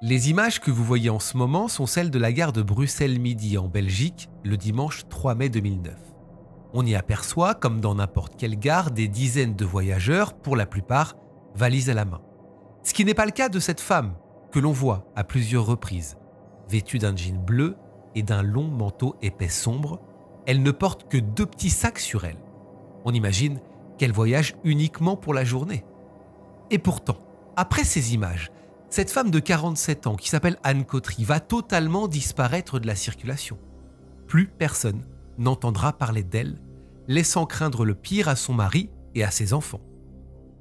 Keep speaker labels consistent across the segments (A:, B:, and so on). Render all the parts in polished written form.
A: Les images que vous voyez en ce moment sont celles de la gare de Bruxelles-Midi en Belgique, le dimanche 3 mai 2009. On y aperçoit, comme dans n'importe quelle gare, des dizaines de voyageurs, pour la plupart, valises à la main. Ce qui n'est pas le cas de cette femme, que l'on voit à plusieurs reprises. Vêtue d'un jean bleu et d'un long manteau épais sombre, elle ne porte que 2 petits sacs sur elle. On imagine qu'elle voyage uniquement pour la journée. Et pourtant, après ces images, cette femme de 47 ans qui s'appelle Anne Cautery va totalement disparaître de la circulation. Plus personne n'entendra parler d'elle, laissant craindre le pire à son mari et à ses enfants.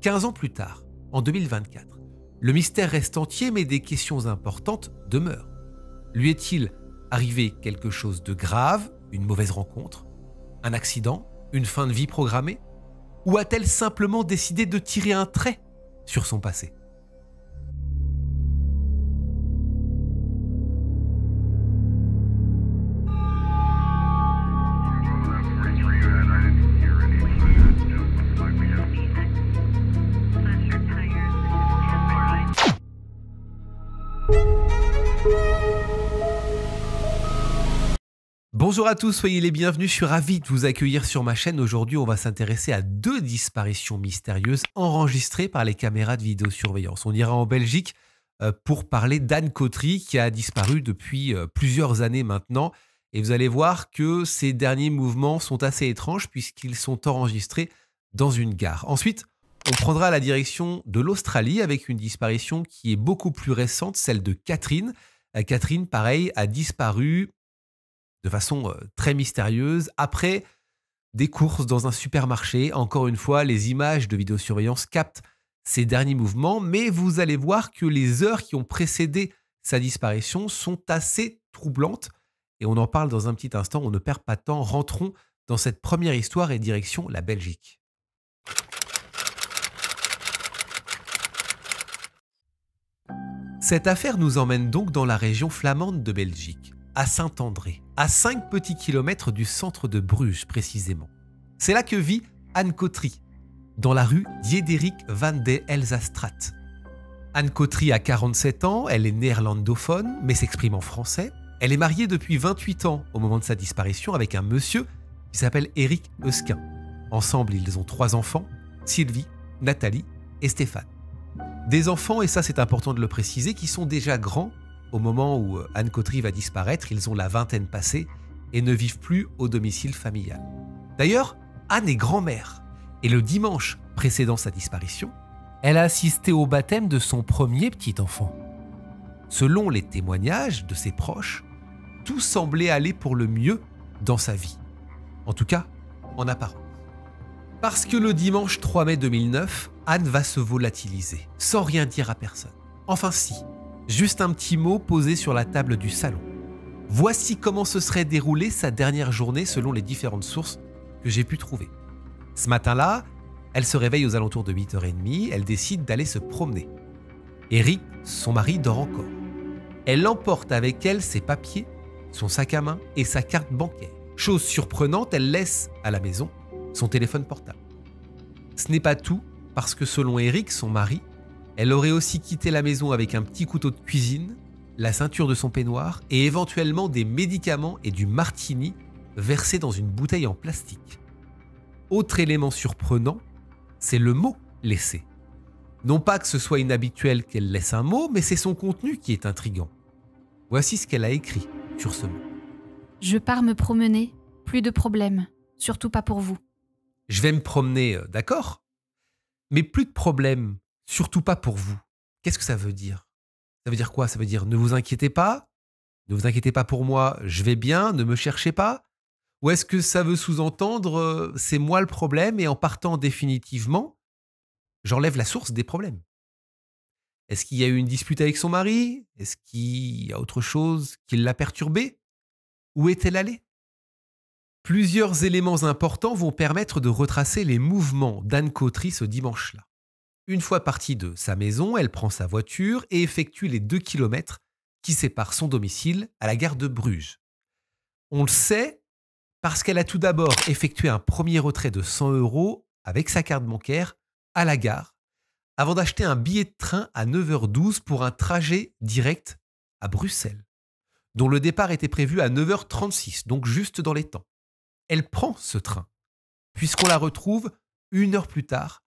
A: 15 ans plus tard, en 2024, le mystère reste entier mais des questions importantes demeurent. Lui est-il arrivé quelque chose de grave, une mauvaise rencontre, un accident, une fin de vie programmée? Ou a-t-elle simplement décidé de tirer un trait sur son passé? Bonjour à tous, soyez les bienvenus, je suis ravi de vous accueillir sur ma chaîne. Aujourd'hui, on va s'intéresser à 2 disparitions mystérieuses enregistrées par les caméras de vidéosurveillance. On ira en Belgique pour parler d'Anne Cautery qui a disparu depuis plusieurs années maintenant. Et vous allez voir que ces derniers mouvements sont assez étranges puisqu'ils sont enregistrés dans une gare. Ensuite, on prendra la direction de l'Australie avec une disparition qui est beaucoup plus récente, celle de Catherine. Catherine, pareil, a disparu de façon très mystérieuse après des courses dans un supermarché. Encore une fois, les images de vidéosurveillance captent ces derniers mouvements, mais vous allez voir que les heures qui ont précédé sa disparition sont assez troublantes et on en parle dans un petit instant. On ne perd pas de temps, rentrons dans cette première histoire et direction la Belgique. Cette affaire nous emmène donc dans la région flamande de Belgique, à Saint-André, à 5 petits kilomètres du centre de Bruges précisément. C'est là que vit Anne Cautery, dans la rue Diederik van de Elzastraat. Anne Cautery a 47 ans, elle est néerlandophone, mais s'exprime en français. Elle est mariée depuis 28 ans au moment de sa disparition avec un monsieur qui s'appelle Eric Eusquin. Ensemble, ils ont 3 enfants, Sylvie, Nathalie et Stéphane. Des enfants, et ça c'est important de le préciser, qui sont déjà grands au moment où Anne Cautery va disparaître. Ils ont la vingtaine passée et ne vivent plus au domicile familial. D'ailleurs, Anne est grand-mère et le dimanche précédant sa disparition, elle a assisté au baptême de son premier petit-enfant. Selon les témoignages de ses proches, tout semblait aller pour le mieux dans sa vie. En tout cas, en apparence. Parce que le dimanche 3 mai 2009, Anne va se volatiliser, sans rien dire à personne. Enfin si, juste un petit mot posé sur la table du salon. Voici comment se serait déroulée sa dernière journée selon les différentes sources que j'ai pu trouver. Ce matin-là, elle se réveille aux alentours de 8h30, elle décide d'aller se promener. Eric, son mari, dort encore. Elle emporte avec elle ses papiers, son sac à main et sa carte bancaire. Chose surprenante, elle laisse à la maison son téléphone portable. Ce n'est pas tout, parce que selon Eric, son mari, elle aurait aussi quitté la maison avec un petit couteau de cuisine, la ceinture de son peignoir et éventuellement des médicaments et du martini versés dans une bouteille en plastique. Autre élément surprenant, c'est le mot laissé. Non pas que ce soit inhabituel qu'elle laisse un mot, mais c'est son contenu qui est intriguant. Voici ce qu'elle a écrit sur ce mot.
B: Je pars me promener, plus de problème, surtout pas pour vous.
A: Je vais me promener, d'accord, mais plus de problème, surtout pas pour vous. Qu'est-ce que ça veut dire? Ça veut dire quoi? Ça veut dire ne vous inquiétez pas pour moi, je vais bien, ne me cherchez pas? Ou est-ce que ça veut sous-entendre c'est moi le problème et en partant définitivement, j'enlève la source des problèmes? Est-ce qu'il y a eu une dispute avec son mari? Est-ce qu'il y a autre chose qui l'a perturbée? Où est-elle allée? Plusieurs éléments importants vont permettre de retracer les mouvements d'Anne Cautery ce dimanche-là. Une fois partie de sa maison, elle prend sa voiture et effectue les 2 kilomètres qui séparent son domicile à la gare de Bruges. On le sait parce qu'elle a tout d'abord effectué un premier retrait de 100 € avec sa carte bancaire à la gare avant d'acheter un billet de train à 9h12 pour un trajet direct à Bruxelles, dont le départ était prévu à 9h36, donc juste dans les temps. Elle prend ce train, puisqu'on la retrouve 1 heure plus tard,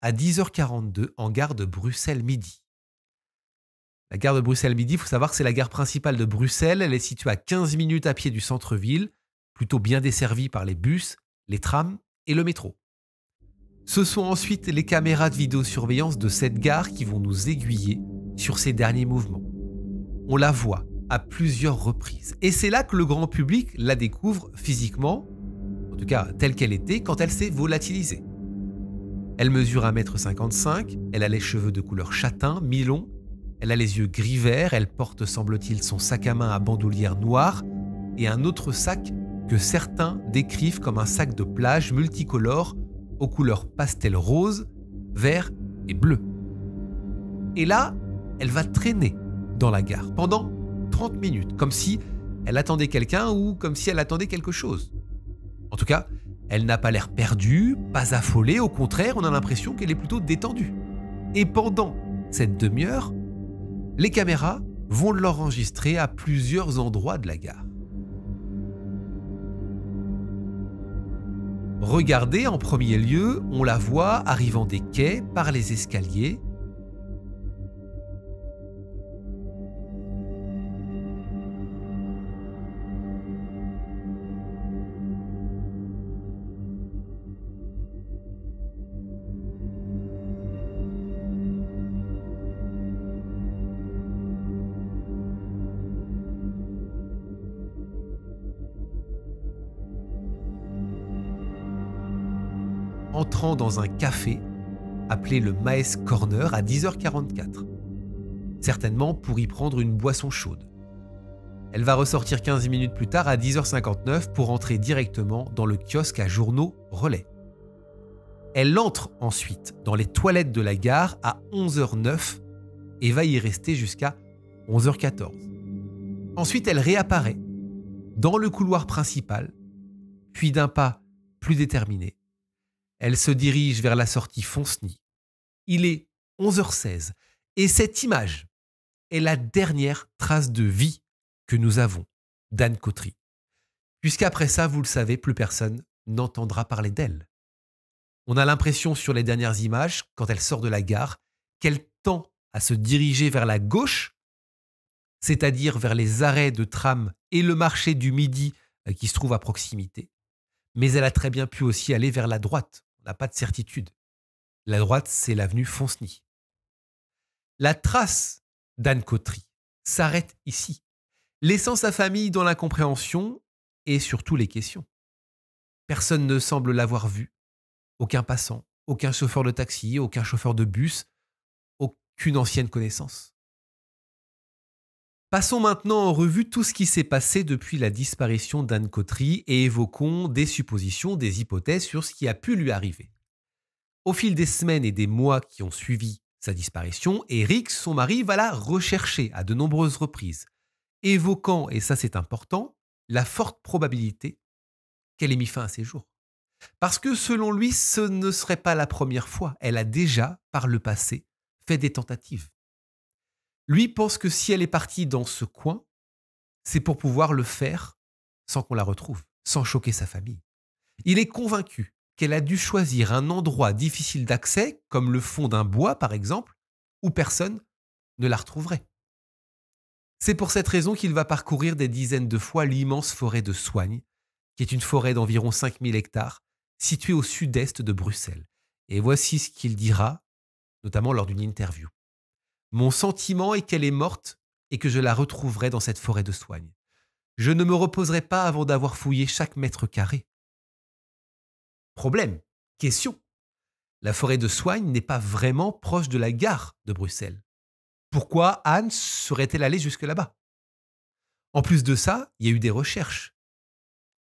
A: à 10h42, en gare de Bruxelles-Midi. La gare de Bruxelles-Midi, il faut savoir que c'est la gare principale de Bruxelles. Elle est située à 15 minutes à pied du centre-ville, plutôt bien desservie par les bus, les trams et le métro. Ce sont ensuite les caméras de vidéosurveillance de cette gare qui vont nous aiguiller sur ses derniers mouvements. On la voit à plusieurs reprises. Et c'est là que le grand public la découvre physiquement, en tout cas telle qu'elle était, quand elle s'est volatilisée. Elle mesure 1,55 m, elle a les cheveux de couleur châtain, mi-long, elle a les yeux gris-vert, elle porte, semble-t-il, son sac à main à bandoulière noire et un autre sac que certains décrivent comme un sac de plage multicolore aux couleurs pastel rose, vert et bleu. Et là, elle va traîner dans la gare pendant 30 minutes, comme si elle attendait quelqu'un ou comme si elle attendait quelque chose. En tout cas, elle n'a pas l'air perdue, pas affolée, au contraire, on a l'impression qu'elle est plutôt détendue. Et pendant cette demi-heure, les caméras vont l'enregistrer à plusieurs endroits de la gare. Regardez, en premier lieu, on la voit arrivant des quais par les escaliers. Entrant dans un café appelé le Maes Corner à 10h44, certainement pour y prendre une boisson chaude. Elle va ressortir 15 minutes plus tard à 10h59 pour entrer directement dans le kiosque à journaux Relais. Elle entre ensuite dans les toilettes de la gare à 11h09 et va y rester jusqu'à 11h14. Ensuite, elle réapparaît dans le couloir principal, puis d'un pas plus déterminé, elle se dirige vers la sortie Fonceny. Il est 11h16 et cette image est la dernière trace de vie que nous avons d'Anne Cautery. Puisqu'après ça, vous le savez, plus personne n'entendra parler d'elle. On a l'impression sur les dernières images, quand elle sort de la gare, qu'elle tend à se diriger vers la gauche, c'est-à-dire vers les arrêts de tram et le marché du Midi qui se trouve à proximité. Mais elle a très bien pu aussi aller vers la droite. On n'a pas de certitude. La droite, c'est l'avenue Fonceny. La trace d'Anne Cautery s'arrête ici, laissant sa famille dans l'incompréhension et surtout les questions. Personne ne semble l'avoir vue. Aucun passant, aucun chauffeur de taxi, aucun chauffeur de bus, aucune ancienne connaissance. Passons maintenant en revue tout ce qui s'est passé depuis la disparition d'Anne Cautery et évoquons des suppositions, des hypothèses sur ce qui a pu lui arriver. Au fil des semaines et des mois qui ont suivi sa disparition, Eric, son mari, va la rechercher à de nombreuses reprises, évoquant, et ça c'est important, la forte probabilité qu'elle ait mis fin à ses jours. Parce que selon lui, ce ne serait pas la première fois. Elle a déjà, par le passé, fait des tentatives. Lui pense que si elle est partie dans ce coin, c'est pour pouvoir le faire sans qu'on la retrouve, sans choquer sa famille. Il est convaincu qu'elle a dû choisir un endroit difficile d'accès, comme le fond d'un bois par exemple, où personne ne la retrouverait. C'est pour cette raison qu'il va parcourir des dizaines de fois l'immense forêt de Soignes, qui est une forêt d'environ 5000 hectares, située au sud-est de Bruxelles. Et voici ce qu'il dira, notamment lors d'une interview. Mon sentiment est qu'elle est morte et que je la retrouverai dans cette forêt de Soignes. Je ne me reposerai pas avant d'avoir fouillé chaque mètre carré. Problème, question. La forêt de Soignes n'est pas vraiment proche de la gare de Bruxelles. Pourquoi Anne serait-elle allée jusque là-bas? En plus de ça, il y a eu des recherches.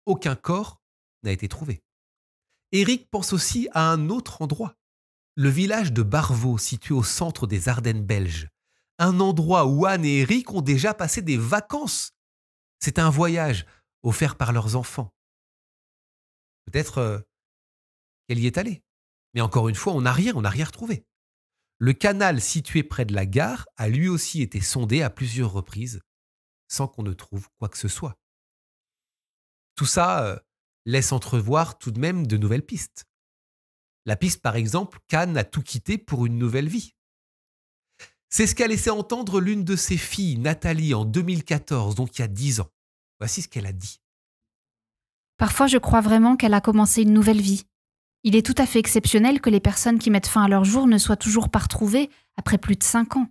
A: Aucun corps n'a été trouvé. Eric pense aussi à un autre endroit. Le village de Barvaux, situé au centre des Ardennes belges. Un endroit où Anne et Eric ont déjà passé des vacances. C'est un voyage offert par leurs enfants. Peut-être qu'elle y est allée. Mais encore une fois, on n'a rien retrouvé. Le canal situé près de la gare a lui aussi été sondé à plusieurs reprises, sans qu'on ne trouve quoi que ce soit. Tout ça laisse entrevoir tout de même de nouvelles pistes. La piste, par exemple, qu'Anne a tout quitté pour une nouvelle vie. C'est ce qu'a laissé entendre l'une de ses filles, Nathalie, en 2014, donc il y a 10 ans. Voici ce qu'elle a dit.
B: Parfois, je crois vraiment qu'elle a commencé une nouvelle vie. Il est tout à fait exceptionnel que les personnes qui mettent fin à leur jour ne soient toujours pas retrouvées après plus de 5 ans.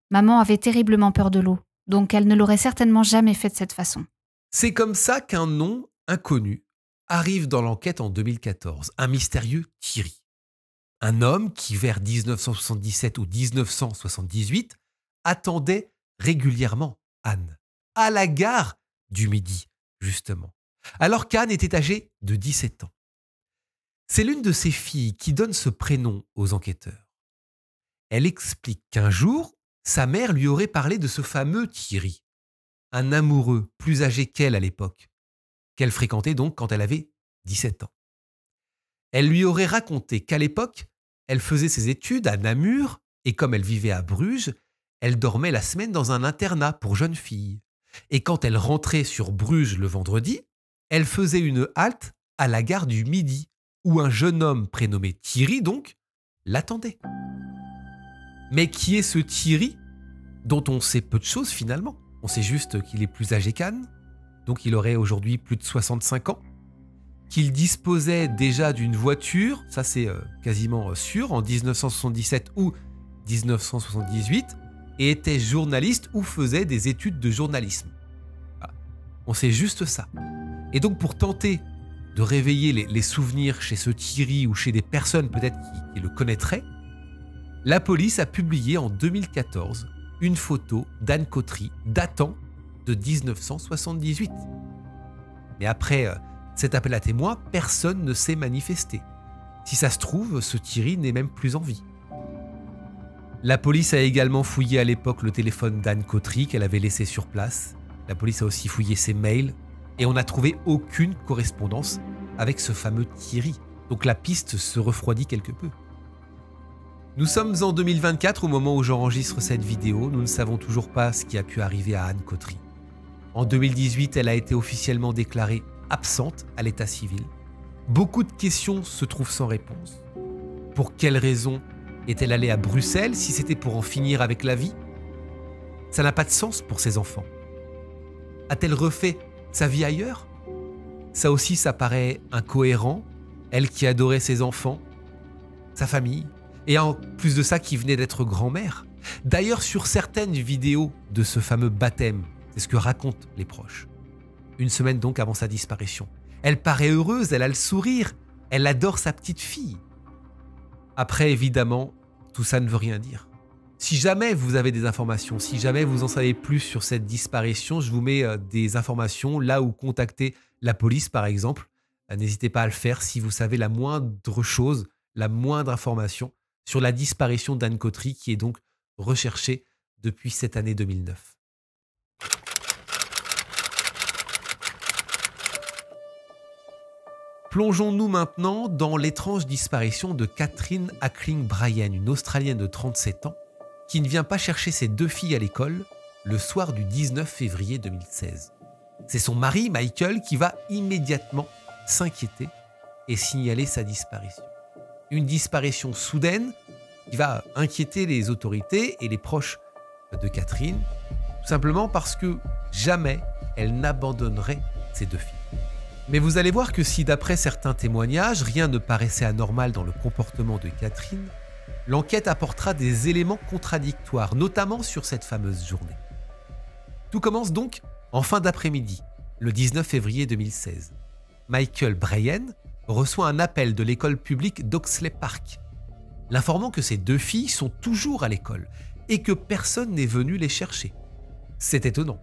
B: Maman avait terriblement peur de l'eau, donc elle ne l'aurait certainement jamais fait de cette façon.
A: C'est comme ça qu'un nom inconnu arrive dans l'enquête en 2014, un mystérieux Thierry. Un homme qui, vers 1977 ou 1978, attendait régulièrement Anne, à la gare du Midi, justement, alors qu'Anne était âgée de 17 ans. C'est l'une de ses filles qui donne ce prénom aux enquêteurs. Elle explique qu'un jour, sa mère lui aurait parlé de ce fameux Thierry, un amoureux plus âgé qu'elle à l'époque, qu'elle fréquentait donc quand elle avait 17 ans. Elle lui aurait raconté qu'à l'époque, elle faisait ses études à Namur et comme elle vivait à Bruges, elle dormait la semaine dans un internat pour jeunes filles. Et quand elle rentrait sur Bruges le vendredi, elle faisait une halte à la gare du Midi, où un jeune homme prénommé Thierry, donc, l'attendait. Mais qui est ce Thierry, dont on sait peu de choses finalement? On sait juste qu'il est plus âgé qu'Anne, donc il aurait aujourd'hui plus de 65 ans, qu'il disposait déjà d'une voiture, ça c'est quasiment sûr, en 1977 ou 1978, et était journaliste ou faisait des études de journalisme. Voilà. On sait juste ça. Et donc pour tenter de réveiller les souvenirs chez ce Thierry ou chez des personnes peut-être qui le connaîtraient, la police a publié en 2014 une photo d'Anne Cautery datant de 1978. Mais après cet appel à témoins, personne ne s'est manifesté. Si ça se trouve, ce Thierry n'est même plus en vie. La police a également fouillé à l'époque le téléphone d'Anne Cautery qu'elle avait laissé sur place. La police a aussi fouillé ses mails et on n'a trouvé aucune correspondance avec ce fameux Thierry. Donc la piste se refroidit quelque peu. Nous sommes en 2024 au moment où j'enregistre cette vidéo. Nous ne savons toujours pas ce qui a pu arriver à Anne Cautery. En 2018, elle a été officiellement déclarée absente à l'état civil. Beaucoup de questions se trouvent sans réponse. Pour quelle raison est-elle allée à Bruxelles si c'était pour en finir avec la vie? Ça n'a pas de sens pour ses enfants. A-t-elle refait sa vie ailleurs? Ça aussi, ça paraît incohérent. Elle qui adorait ses enfants, sa famille, et en plus de ça, qui venait d'être grand-mère. D'ailleurs, sur certaines vidéos de ce fameux baptême, c'est ce que racontent les proches. Une semaine donc avant sa disparition. Elle paraît heureuse, elle a le sourire, elle adore sa petite fille. Après, évidemment, tout ça ne veut rien dire. Si jamais vous avez des informations, si jamais vous en savez plus sur cette disparition, je vous mets des informations là où contacter la police par exemple. N'hésitez pas à le faire si vous savez la moindre chose, la moindre information sur la disparition d'Anne Cautery qui est donc recherchée depuis cette année 2009. Plongeons-nous maintenant dans l'étrange disparition de Catherine Ackling-Bryan, une Australienne de 37 ans, qui ne vient pas chercher ses 2 filles à l'école le soir du 19 février 2016. C'est son mari, Michael, qui va immédiatement s'inquiéter et signaler sa disparition. Une disparition soudaine qui va inquiéter les autorités et les proches de Catherine, tout simplement parce que jamais elle n'abandonnerait ses 2 filles. Mais vous allez voir que si d'après certains témoignages, rien ne paraissait anormal dans le comportement de Catherine, l'enquête apportera des éléments contradictoires, notamment sur cette fameuse journée. Tout commence donc en fin d'après-midi, le 19 février 2016. Michael Bryan reçoit un appel de l'école publique d'Oxley Park, l'informant que ses 2 filles sont toujours à l'école et que personne n'est venu les chercher. C'est étonnant.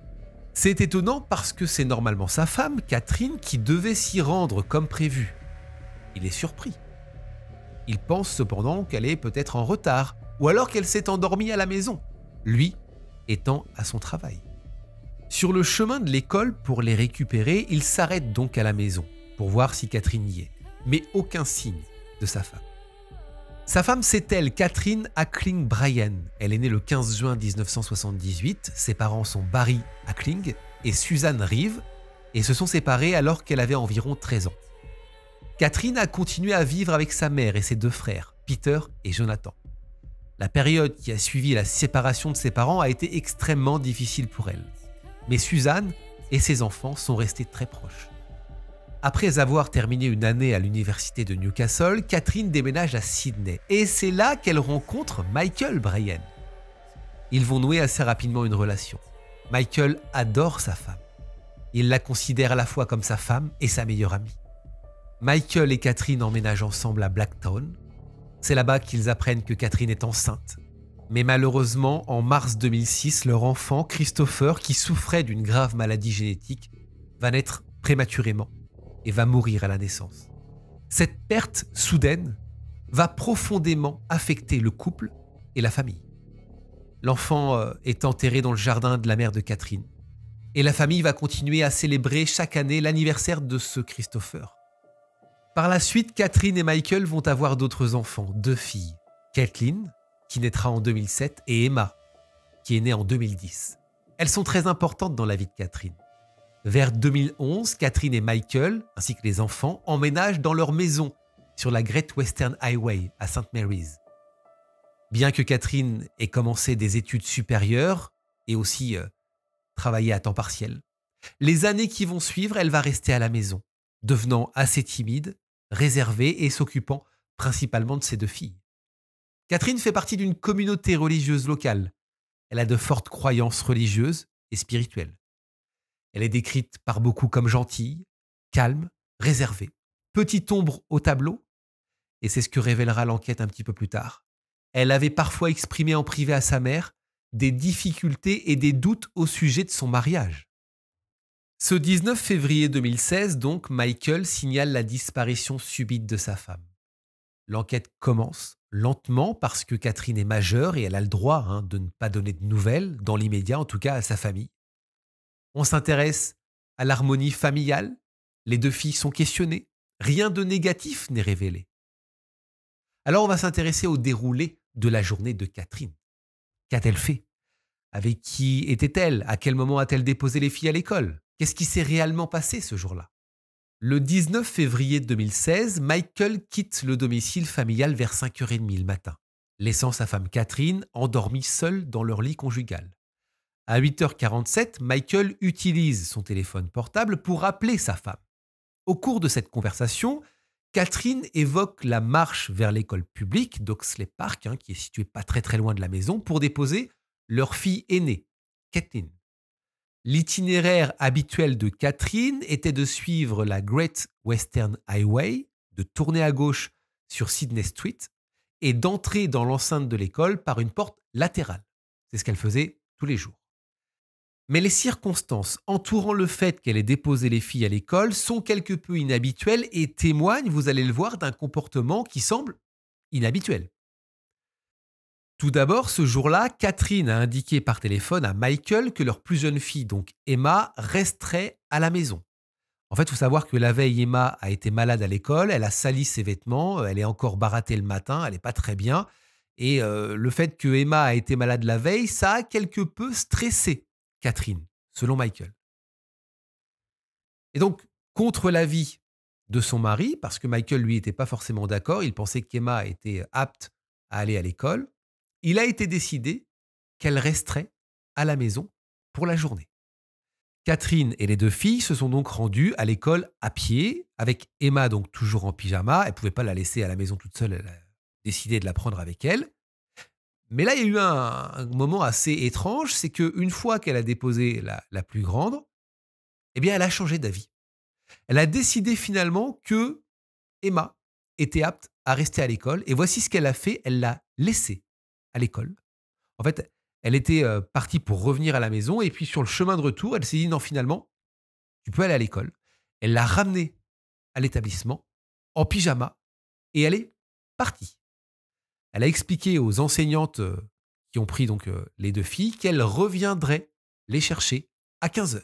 A: C'est étonnant parce que c'est normalement sa femme, Catherine, qui devait s'y rendre comme prévu. Il est surpris. Il pense cependant qu'elle est peut-être en retard ou alors qu'elle s'est endormie à la maison, lui étant à son travail. Sur le chemin de l'école pour les récupérer, il s'arrête donc à la maison pour voir si Catherine y est, mais aucun signe de sa femme. Sa femme, c'est elle, Catherine Ackling Bryan. Elle est née le 15 juin 1978. Ses parents sont Barry Ackling et Susan Reeve et se sont séparés alors qu'elle avait environ 13 ans. Catherine a continué à vivre avec sa mère et ses deux frères, Peter et Jonathan. La période qui a suivi la séparation de ses parents a été extrêmement difficile pour elle. Mais Suzanne et ses enfants sont restés très proches. Après avoir terminé une année à l'université de Newcastle, Catherine déménage à Sydney. Et c'est là qu'elle rencontre Michael Bryan. Ils vont nouer assez rapidement une relation. Michael adore sa femme. Il la considère à la fois comme sa femme et sa meilleure amie. Michael et Catherine emménagent ensemble à Blacktown. C'est là-bas qu'ils apprennent que Catherine est enceinte. Mais malheureusement, en mars 2006, leur enfant, Christopher, qui souffrait d'une grave maladie génétique, va naître prématurément et va mourir à la naissance. Cette perte soudaine va profondément affecter le couple et la famille. L'enfant est enterré dans le jardin de la mère de Catherine. Et la famille va continuer à célébrer chaque année l'anniversaire de ce Christopher. Par la suite, Catherine et Michael vont avoir d'autres enfants, 2 filles. Kathleen, qui naîtra en 2007, et Emma, qui est née en 2010. Elles sont très importantes dans la vie de Catherine. Vers 2011, Catherine et Michael, ainsi que les enfants, emménagent dans leur maison sur la Great Western Highway à St. Mary's. Bien que Catherine ait commencé des études supérieures et aussi travaillé à temps partiel, les années qui vont suivre, elle va rester à la maison, devenant assez timide, réservée et s'occupant principalement de ses 2 filles. Catherine fait partie d'une communauté religieuse locale. Elle a de fortes croyances religieuses et spirituelles. Elle est décrite par beaucoup comme gentille, calme, réservée. Petite ombre au tableau, et c'est ce que révélera l'enquête un petit peu plus tard. Elle avait parfois exprimé en privé à sa mère des difficultés et des doutes au sujet de son mariage. Ce 19 février 2016, donc, Michael signale la disparition subite de sa femme. L'enquête commence lentement parce que Catherine est majeure et elle a le droit de ne pas donner de nouvelles, dans l'immédiat en tout cas à sa famille. On s'intéresse à l'harmonie familiale, les 2 filles sont questionnées, rien de négatif n'est révélé. Alors on va s'intéresser au déroulé de la journée de Catherine. Qu'a-t-elle fait? Avec qui était-elle? À quel moment a-t-elle déposé les filles à l'école? Qu'est-ce qui s'est réellement passé ce jour-là? Le 19 février 2016, Michael quitte le domicile familial vers 5h30 le matin, laissant sa femme Catherine endormie seule dans leur lit conjugal. À 8h47, Michael utilise son téléphone portable pour appeler sa femme. Au cours de cette conversation, Catherine évoque la marche vers l'école publique d'Oxley Park, qui est située pas très loin de la maison, pour déposer leur fille aînée, Kathleen. L'itinéraire habituel de Catherine était de suivre la Great Western Highway, de tourner à gauche sur Sydney Street et d'entrer dans l'enceinte de l'école par une porte latérale. C'est ce qu'elle faisait tous les jours. Mais les circonstances entourant le fait qu'elle ait déposé les filles à l'école sont quelque peu inhabituelles et témoignent, vous allez le voir, d'un comportement qui semble inhabituel. Tout d'abord, ce jour-là, Catherine a indiqué par téléphone à Michael que leur plus jeune fille, donc Emma, resterait à la maison. En fait, il faut savoir que la veille, Emma a été malade à l'école, elle a sali ses vêtements, elle est encore barattée le matin, elle n'est pas très bien. Et le fait que Emma a été malade la veille, ça a quelque peu stressé Catherine, selon Michael. Et donc, contre l'avis de son mari, parce que Michael, lui, n'était pas forcément d'accord, il pensait qu'Emma était apte à aller à l'école, il a été décidé qu'elle resterait à la maison pour la journée. Catherine et les 2 filles se sont donc rendues à l'école à pied, avec Emma donc toujours en pyjama. Elle ne pouvait pas la laisser à la maison toute seule, elle a décidé de la prendre avec elle. Mais là, il y a eu un moment assez étrange, c'est qu'une fois qu'elle a déposé la plus grande, eh bien, elle a changé d'avis. Elle a décidé finalement que Emma était apte à rester à l'école, et voici ce qu'elle a fait, elle l'a laissée à l'école. En fait, elle était partie pour revenir à la maison et puis sur le chemin de retour, elle s'est dit non, finalement, tu peux aller à l'école. Elle l'a ramenée à l'établissement en pyjama et elle est partie. Elle a expliqué aux enseignantes qui ont pris donc les 2 filles qu'elle reviendrait les chercher à 15h.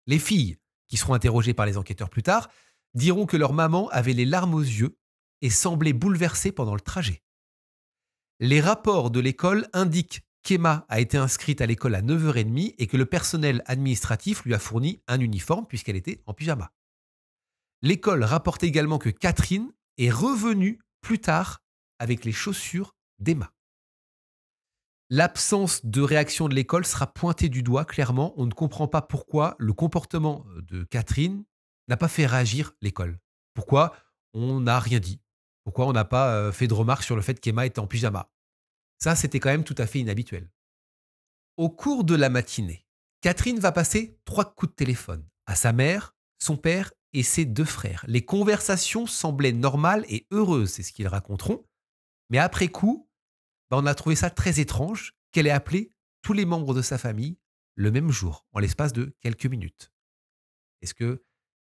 A: Les filles, qui seront interrogées par les enquêteurs plus tard, diront que leur maman avait les larmes aux yeux et semblait bouleversée pendant le trajet. Les rapports de l'école indiquent qu'Emma a été inscrite à l'école à 9h30 et que le personnel administratif lui a fourni un uniforme puisqu'elle était en pyjama. L'école rapporte également que Catherine est revenue plus tard avec les chaussures d'Emma. L'absence de réaction de l'école sera pointée du doigt clairement. On ne comprend pas pourquoi le comportement de Catherine n'a pas fait réagir l'école. Pourquoi on n'a rien dit. Pourquoi on n'a pas fait de remarques sur le fait qu'Emma était en pyjama. Ça, c'était quand même tout à fait inhabituel. Au cours de la matinée, Catherine va passer 3 coups de téléphone à sa mère, son père et ses 2 frères. Les conversations semblaient normales et heureuses, c'est ce qu'ils raconteront. Mais après coup, on a trouvé ça très étrange qu'elle ait appelé tous les membres de sa famille le même jour, en l'espace de quelques minutes. Est-ce que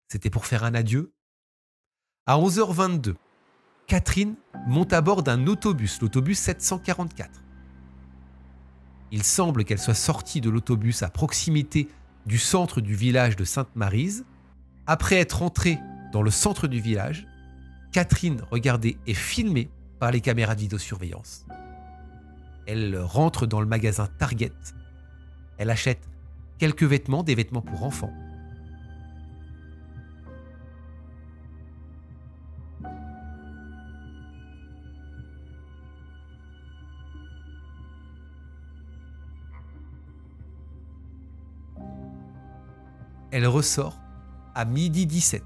A: c'était pour faire un adieu? À 11h22, Catherine monte à bord d'un autobus, l'autobus 744. Il semble qu'elle soit sortie de l'autobus à proximité du centre du village de Sainte-Maryse. Après être entrée dans le centre du village, Catherine, regardée, est filmée par les caméras de vidéosurveillance. Elle rentre dans le magasin Target. Elle achète quelques vêtements, des vêtements pour enfants. Elle ressort à 12h17.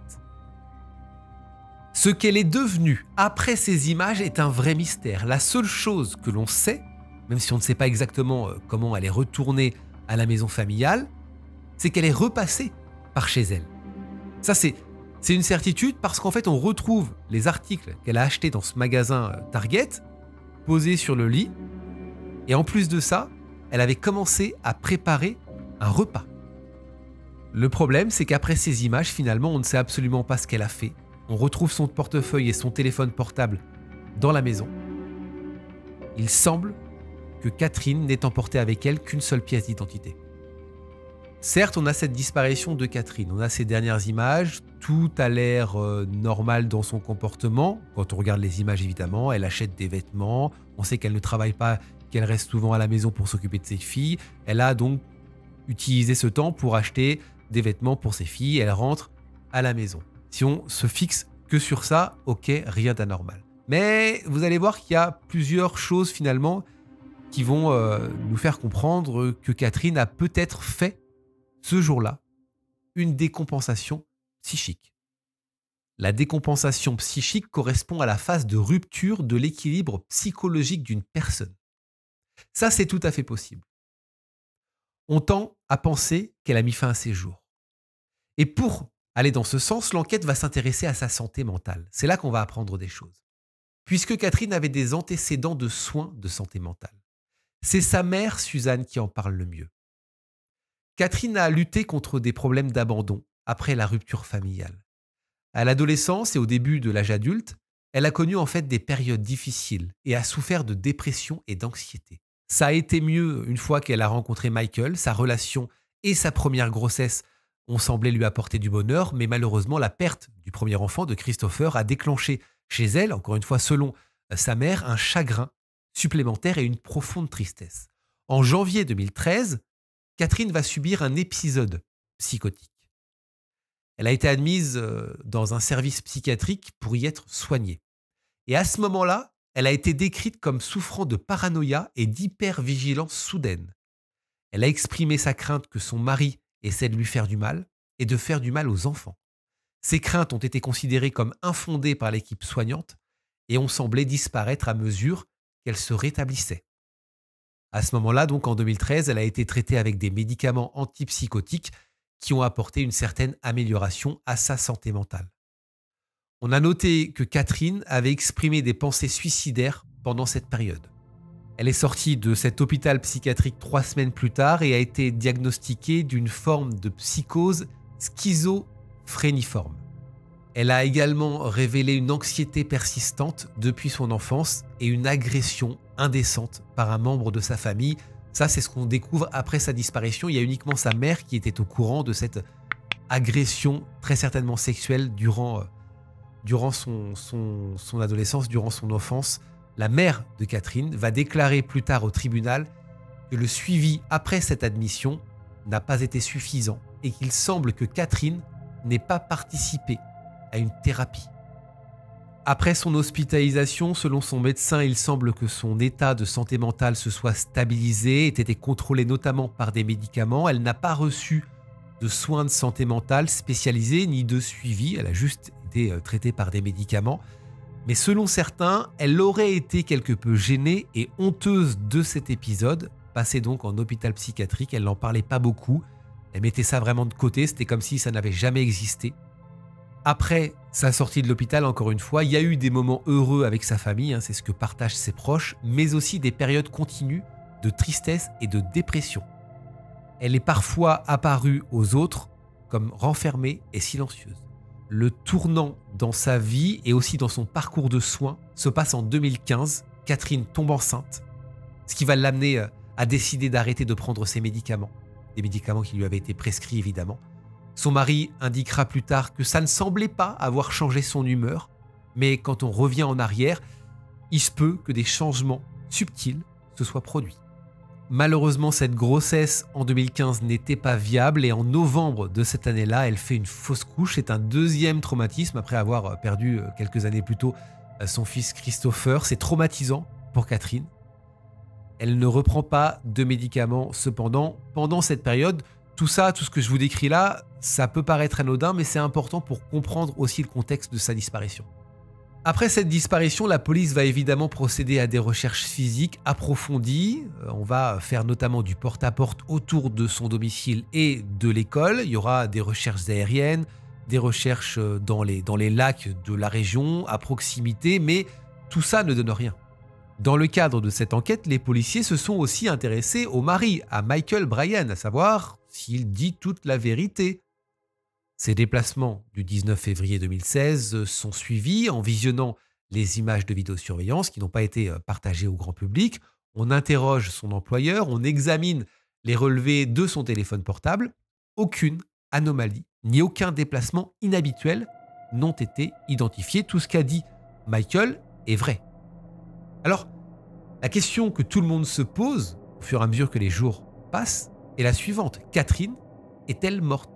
A: Ce qu'elle est devenue après ces images est un vrai mystère. La seule chose que l'on sait, même si on ne sait pas exactement comment elle est retournée à la maison familiale, c'est qu'elle est repassée par chez elle. Ça, c'est une certitude parce qu'en fait, on retrouve les articles qu'elle a achetés dans ce magasin Target posés sur le lit. Et en plus de ça, elle avait commencé à préparer un repas. Le problème, c'est qu'après ces images, finalement, on ne sait absolument pas ce qu'elle a fait. On retrouve son portefeuille et son téléphone portable dans la maison. Il semble que Catherine n'ait emporté avec elle qu'une seule pièce d'identité. Certes, on a cette disparition de Catherine, on a ces dernières images, tout a l'air normal dans son comportement. Quand on regarde les images, évidemment, elle achète des vêtements, on sait qu'elle ne travaille pas, qu'elle reste souvent à la maison pour s'occuper de ses filles. Elle a donc utilisé ce temps pour acheter des vêtements pour ses filles, elle rentre à la maison. Si on se fixe que sur ça, ok, rien d'anormal. Mais vous allez voir qu'il y a plusieurs choses finalement qui vont nous faire comprendre que Catherine a peut-être fait ce jour-là une décompensation psychique. La décompensation psychique correspond à la phase de rupture de l'équilibre psychologique d'une personne. Ça, c'est tout à fait possible. On tend à penser qu'elle a mis fin à ses jours. Et pour aller dans ce sens, l'enquête va s'intéresser à sa santé mentale. C'est là qu'on va apprendre des choses. Puisque Catherine avait des antécédents de soins de santé mentale. C'est sa mère, Suzanne, qui en parle le mieux. Catherine a lutté contre des problèmes d'abandon après la rupture familiale. À l'adolescence et au début de l'âge adulte, elle a connu en fait des périodes difficiles et a souffert de dépression et d'anxiété. Ça a été mieux une fois qu'elle a rencontré Michael, sa relation et sa première grossesse ont semblé lui apporter du bonheur, mais malheureusement la perte du premier enfant de Christopher a déclenché chez elle, encore une fois selon sa mère, un chagrin supplémentaire et une profonde tristesse. En janvier 2013, Catherine va subir un épisode psychotique. Elle a été admise dans un service psychiatrique pour y être soignée. Et à ce moment-là, elle a été décrite comme souffrant de paranoïa et d'hypervigilance soudaine. Elle a exprimé sa crainte que son mari essaie de lui faire du mal et de faire du mal aux enfants. Ces craintes ont été considérées comme infondées par l'équipe soignante et ont semblé disparaître à mesure qu'elle se rétablissait. À ce moment-là, donc en 2013, elle a été traitée avec des médicaments antipsychotiques qui ont apporté une certaine amélioration à sa santé mentale. On a noté que Catherine avait exprimé des pensées suicidaires pendant cette période. Elle est sortie de cet hôpital psychiatrique 3 semaines plus tard et a été diagnostiquée d'une forme de psychose schizophréniforme. Elle a également révélé une anxiété persistante depuis son enfance et une agression indécente par un membre de sa famille. Ça, c'est ce qu'on découvre après sa disparition. Il y a uniquement sa mère qui était au courant de cette agression très certainement sexuelle durant durant son adolescence, durant son enfance, la mère de Catherine va déclarer plus tard au tribunal que le suivi après cette admission n'a pas été suffisant et qu'il semble que Catherine n'ait pas participé à une thérapie. Après son hospitalisation, selon son médecin, il semble que son état de santé mentale se soit stabilisé, ait été contrôlé notamment par des médicaments. Elle n'a pas reçu de soins de santé mentale spécialisés ni de suivi, elle a juste été traitée par des médicaments. Mais selon certains, elle aurait été quelque peu gênée et honteuse de cet épisode, passé donc en hôpital psychiatrique. Elle n'en parlait pas beaucoup, elle mettait ça vraiment de côté, c'était comme si ça n'avait jamais existé. Après sa sortie de l'hôpital, encore une fois, il y a eu des moments heureux avec sa famille, c'est ce que partagent ses proches, mais aussi des périodes continues de tristesse et de dépression. Elle est parfois apparue aux autres comme renfermée et silencieuse. Le tournant dans sa vie et aussi dans son parcours de soins se passe en 2015. Catherine tombe enceinte, ce qui va l'amener à décider d'arrêter de prendre ses médicaments, des médicaments qui lui avaient été prescrits évidemment. Son mari indiquera plus tard que ça ne semblait pas avoir changé son humeur, mais quand on revient en arrière, il se peut que des changements subtils se soient produits. Malheureusement, cette grossesse en 2015 n'était pas viable et en novembre de cette année-là, elle fait une fausse couche. C'est un deuxième traumatisme après avoir perdu quelques années plus tôt son fils Christopher. C'est traumatisant pour Catherine. Elle ne reprend pas de médicaments cependant pendant cette période. Tout ça, tout ce que je vous décris là, ça peut paraître anodin, mais c'est important pour comprendre aussi le contexte de sa disparition. Après cette disparition, la police va évidemment procéder à des recherches physiques approfondies. On va faire notamment du porte-à-porte autour de son domicile et de l'école. Il y aura des recherches aériennes, des recherches dans les lacs de la région, à proximité, mais tout ça ne donne rien. Dans le cadre de cette enquête, les policiers se sont aussi intéressés au mari, à Michael Bryan, à savoir s'il dit toute la vérité. Ces déplacements du 19 février 2016 sont suivis en visionnant les images de vidéosurveillance qui n'ont pas été partagées au grand public. On interroge son employeur, on examine les relevés de son téléphone portable. Aucune anomalie ni aucun déplacement inhabituel n'ont été identifiés. Tout ce qu'a dit Michael est vrai. Alors, la question que tout le monde se pose au fur et à mesure que les jours passent est la suivante. Catherine est-elle morte ?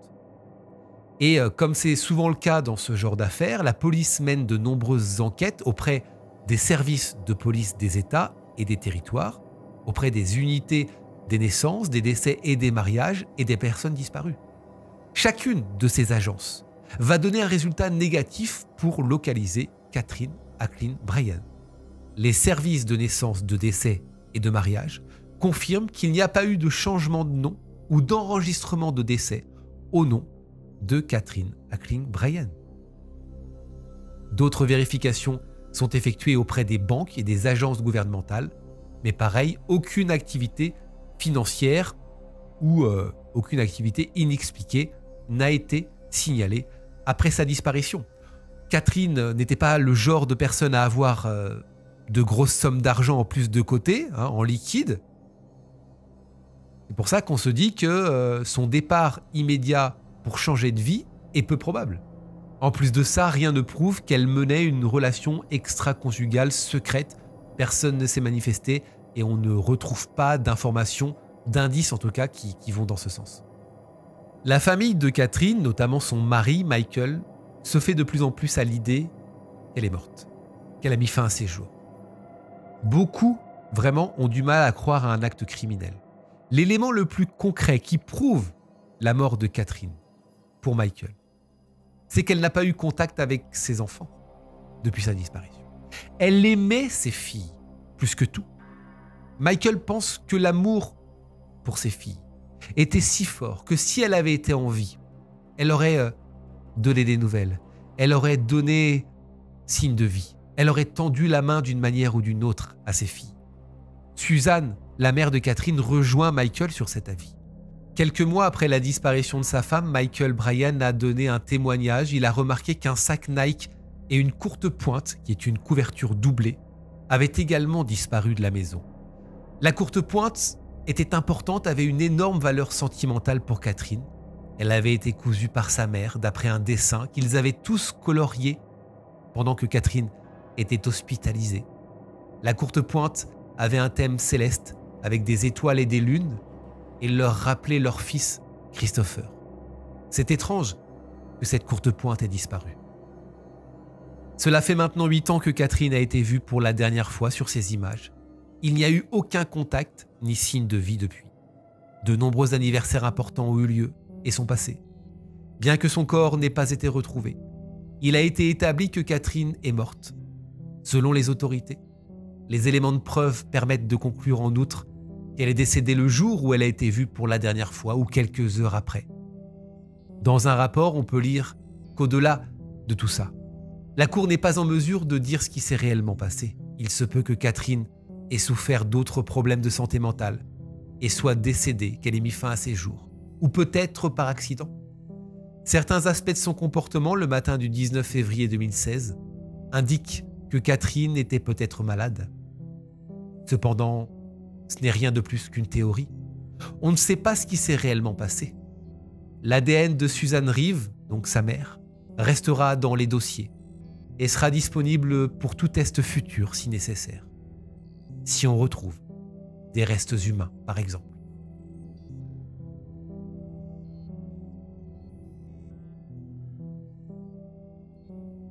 A: Et comme c'est souvent le cas dans ce genre d'affaires, la police mène de nombreuses enquêtes auprès des services de police des États et des territoires, auprès des unités des naissances, des décès et des mariages et des personnes disparues. Chacune de ces agences va donner un résultat négatif pour localiser Catherine Acklin Bryan. Les services de naissance, de décès et de mariage confirment qu'il n'y a pas eu de changement de nom ou d'enregistrement de décès au nom de Catherine Acklin Bryan. D'autres vérifications sont effectuées auprès des banques et des agences gouvernementales, mais pareil, aucune activité financière ou aucune activité inexpliquée n'a été signalée après sa disparition. Catherine n'était pas le genre de personne à avoir de grosses sommes d'argent en plus de côté, en liquide. C'est pour ça qu'on se dit que son départ immédiat pour changer de vie est peu probable. En plus de ça, rien ne prouve qu'elle menait une relation extra-conjugale secrète. Personne ne s'est manifesté et on ne retrouve pas d'informations, d'indices en tout cas, qui vont dans ce sens. La famille de Catherine, notamment son mari Michael, se fait de plus en plus à l'idée qu'elle est morte, qu'elle a mis fin à ses jours. Beaucoup, vraiment, ont du mal à croire à un acte criminel. L'élément le plus concret qui prouve la mort de Catherine, pour Michael, c'est qu'elle n'a pas eu contact avec ses enfants depuis sa disparition. Elle aimait ses filles plus que tout. Michael pense que l'amour pour ses filles était si fort que si elle avait été en vie, elle aurait donné des nouvelles, elle aurait donné signe de vie, elle aurait tendu la main d'une manière ou d'une autre à ses filles. Suzanne, la mère de Catherine, rejoint Michael sur cet avis. Quelques mois après la disparition de sa femme, Michael Bryan a donné un témoignage. Il a remarqué qu'un sac Nike et une courte pointe, qui est une couverture doublée, avaient également disparu de la maison. La courte pointe était importante, avait une énorme valeur sentimentale pour Catherine. Elle avait été cousue par sa mère d'après un dessin qu'ils avaient tous colorié pendant que Catherine était hospitalisée. La courte pointe avait un thème céleste avec des étoiles et des lunes et leur rappelait leur fils Christopher. C'est étrange que cette courte pointe ait disparu. Cela fait maintenant 8 ans que Catherine a été vue pour la dernière fois sur ces images. Il n'y a eu aucun contact ni signe de vie depuis. De nombreux anniversaires importants ont eu lieu et sont passés. Bien que son corps n'ait pas été retrouvé, il a été établi que Catherine est morte. Selon les autorités, les éléments de preuve permettent de conclure en outre qu'elle est décédée le jour où elle a été vue pour la dernière fois ou quelques heures après. Dans un rapport, on peut lire qu'au-delà de tout ça, la Cour n'est pas en mesure de dire ce qui s'est réellement passé. Il se peut que Catherine ait souffert d'autres problèmes de santé mentale et soit décédée, qu'elle ait mis fin à ses jours, ou peut-être par accident. Certains aspects de son comportement le matin du 19 février 2016 indiquent que Catherine était peut-être malade. Cependant, ce n'est rien de plus qu'une théorie. On ne sait pas ce qui s'est réellement passé. L'ADN de Suzanne Reeve, donc sa mère, restera dans les dossiers et sera disponible pour tout test futur si nécessaire. Si on retrouve des restes humains, par exemple.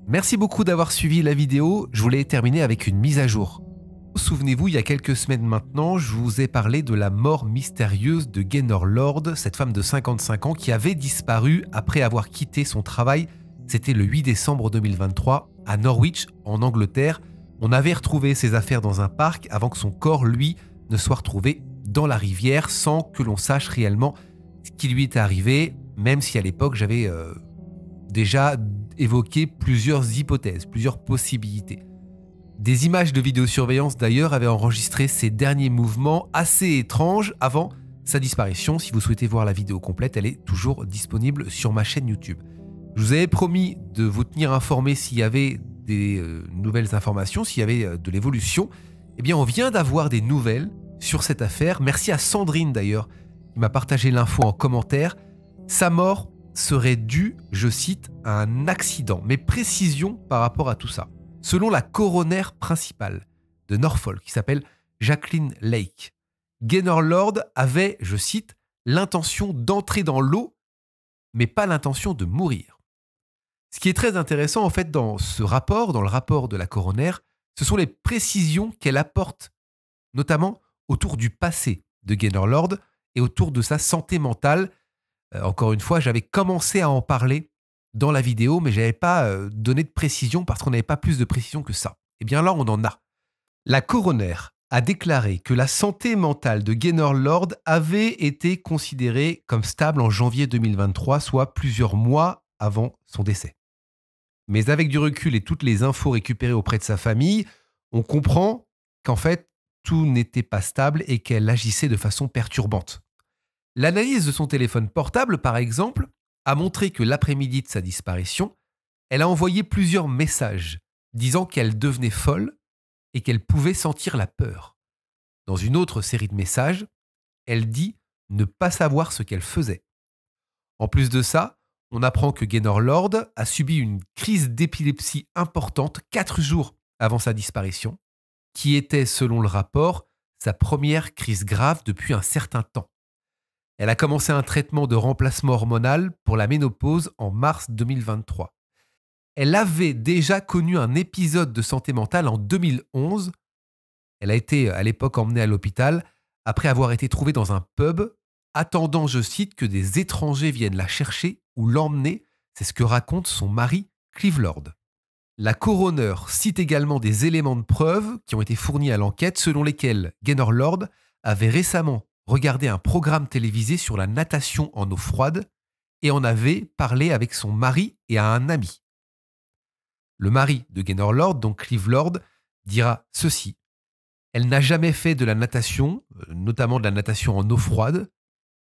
A: Merci beaucoup d'avoir suivi la vidéo. Je voulais terminer avec une mise à jour. Souvenez-vous, il y a quelques semaines maintenant, je vous ai parlé de la mort mystérieuse de Gaynor Lord, cette femme de 55 ans qui avait disparu après avoir quitté son travail. C'était le 8 décembre 2023 à Norwich, en Angleterre. On avait retrouvé ses affaires dans un parc avant que son corps, lui, ne soit retrouvé dans la rivière sans que l'on sache réellement ce qui lui était arrivé, même si à l'époque j'avais déjà évoqué plusieurs hypothèses, plusieurs possibilités. Des images de vidéosurveillance d'ailleurs avaient enregistré ses derniers mouvements assez étranges avant sa disparition. Si vous souhaitez voir la vidéo complète, elle est toujours disponible sur ma chaîne YouTube. Je vous avais promis de vous tenir informé s'il y avait des nouvelles informations, s'il y avait de l'évolution. Eh bien, on vient d'avoir des nouvelles sur cette affaire. Merci à Sandrine d'ailleurs, qui m'a partagé l'info en commentaire. Sa mort serait due, je cite, à un accident. Mais précision par rapport à tout ça. Selon la coroner principale de Norfolk, qui s'appelle Jacqueline Lake, Gaynor Lord avait, je cite, l'intention d'entrer dans l'eau, mais pas l'intention de mourir. Ce qui est très intéressant en fait dans ce rapport, dans le rapport de la coroner, ce sont les précisions qu'elle apporte, notamment autour du passé de Gaynor Lord et autour de sa santé mentale. Encore une fois, j'avais commencé à en parler dans la vidéo, mais je n'avais pas donné de précision parce qu'on n'avait pas plus de précision que ça. Eh bien là, on en a. La coroner a déclaré que la santé mentale de Gaynor Lord avait été considérée comme stable en janvier 2023, soit plusieurs mois avant son décès. Mais avec du recul et toutes les infos récupérées auprès de sa famille, on comprend qu'en fait, tout n'était pas stable et qu'elle agissait de façon perturbante. L'analyse de son téléphone portable, par exemple, a montré que l'après-midi de sa disparition, elle a envoyé plusieurs messages disant qu'elle devenait folle et qu'elle pouvait sentir la peur. Dans une autre série de messages, elle dit ne pas savoir ce qu'elle faisait. En plus de ça, on apprend que Gaynor Lord a subi une crise d'épilepsie importante 4 jours avant sa disparition, qui était, selon le rapport, sa première crise grave depuis un certain temps. Elle a commencé un traitement de remplacement hormonal pour la ménopause en mars 2023. Elle avait déjà connu un épisode de santé mentale en 2011. Elle a été à l'époque emmenée à l'hôpital après avoir été trouvée dans un pub, attendant, je cite, que des étrangers viennent la chercher ou l'emmener. C'est ce que raconte son mari, Clive Lord. La coroner cite également des éléments de preuve qui ont été fournis à l'enquête selon lesquels Gaynor Lord avait récemment regardé un programme télévisé sur la natation en eau froide et en avait parlé avec son mari et à un ami. Le mari de Gaynor Lord, donc Clive Lord, dira ceci. Elle n'a jamais fait de la natation, notamment de la natation en eau froide,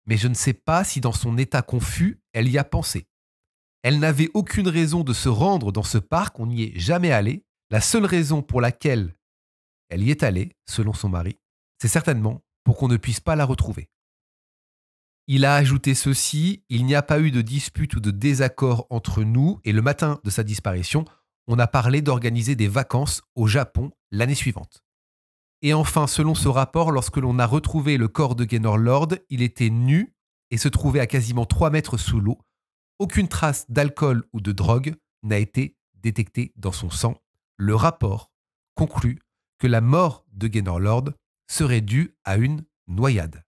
A: mais je ne sais pas si dans son état confus, elle y a pensé. Elle n'avait aucune raison de se rendre dans ce parc, on n'y est jamais allé. La seule raison pour laquelle elle y est allée, selon son mari, c'est certainement pour qu'on ne puisse pas la retrouver. Il a ajouté ceci, il n'y a pas eu de dispute ou de désaccord entre nous et le matin de sa disparition, on a parlé d'organiser des vacances au Japon l'année suivante. Et enfin, selon ce rapport, lorsque l'on a retrouvé le corps de Gaynor Lord, il était nu et se trouvait à quasiment 3 mètres sous l'eau. Aucune trace d'alcool ou de drogue n'a été détectée dans son sang. Le rapport conclut que la mort de Gaynor Lord serait due à une noyade.